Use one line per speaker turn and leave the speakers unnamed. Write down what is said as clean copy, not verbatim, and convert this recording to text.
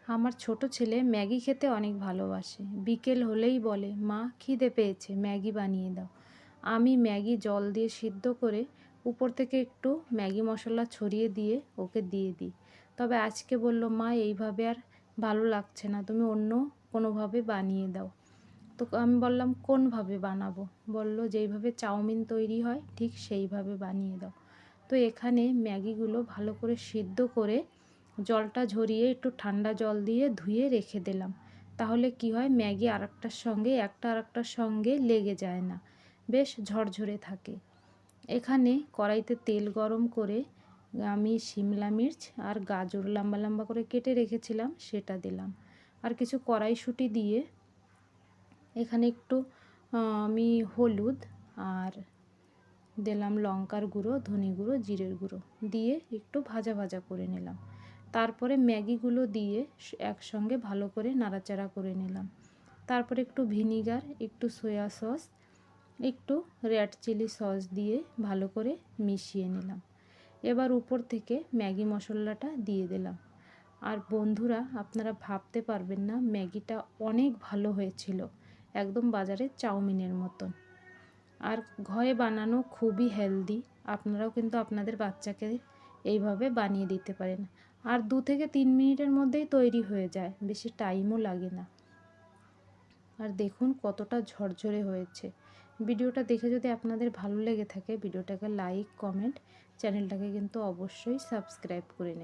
আমার ছোট ছেলে ম্যাগি খেতে অনেক ভালোবাসে। বিকেল হলেই বলে, মা খিদে পেয়েছে, ম্যাগি বানিয়ে দাও। আমি ম্যাগি জল দিয়ে সিদ্ধ করে উপর থেকে একটু ম্যাগি মশলা ছড়িয়ে দিয়ে ওকে দিয়ে দিই। তবে আজকে বলল, মা এইভাবে আর ভালো লাগছে না, তুমি অন্য কোনোভাবে বানিয়ে দাও। তো আমি বললাম, কোনভাবে বানাবো? বলল, যেইভাবে চাউমিন তৈরি হয় ঠিক সেইভাবে বানিয়ে দাও। তো এখানে ম্যাগিগুলো ভালো করে সিদ্ধ করে জলটা ঝরিয়ে একটু ঠান্ডা জল দিয়ে ধুয়ে রেখে দিলাম। তাহলে কি হয়, ম্যাগি আরেকটার সঙ্গে লেগে যায় না, বেশ ঝরঝরে থাকে। এখানে কড়াইতে তেল গরম করে আমি শিমলা মির্চ আর গাজর লম্বা লম্বা করে কেটে রেখেছিলাম সেটা দিলাম, আর কিছু কড়াইশুঁটি দিয়ে এখানে একটু আমি হলুদ আর দিলাম লঙ্কার গুঁড়ো, ধনে গুঁড়ো, জিরের গুঁড়ো দিয়ে একটু ভাজা ভাজা করে নিলাম। তারপরে ম্যাগিগুলো দিয়ে একসঙ্গে ভালো করে নাড়াচাড়া করে নিলাম। তারপরে একটু ভিনিগার, একটু সয়া সস, একটু রেড চিলি সস দিয়ে ভালো করে মিশিয়ে নিলাম। এবার উপর থেকে ম্যাগি মশলাটা দিয়ে দিলাম। আর বন্ধুরা, আপনারা ভাবতে পারবেন না, ম্যাগিটা অনেক ভালো হয়েছিল, একদম বাজারের চাউমিনের মতন। আর ঘরে বানানো খুবই হেলদি। আপনারাও কিন্তু আপনাদের বাচ্চাকে এইভাবে বানিয়ে দিতে পারেন। আর 2 থেকে 3 মিনিটের মধ্যেই তৈরি হয়ে যায়, বেশি টাইমও লাগে না। আর দেখুন কতটা ঝরঝরে হয়েছে। ভিডিওটা দেখে যদি আপনাদের ভালো লেগে থাকে, ভিডিওটাকে লাইক, কমেন্ট, চ্যানেলটাকে কিন্তু অবশ্যই সাবস্ক্রাইব করে নেবেন।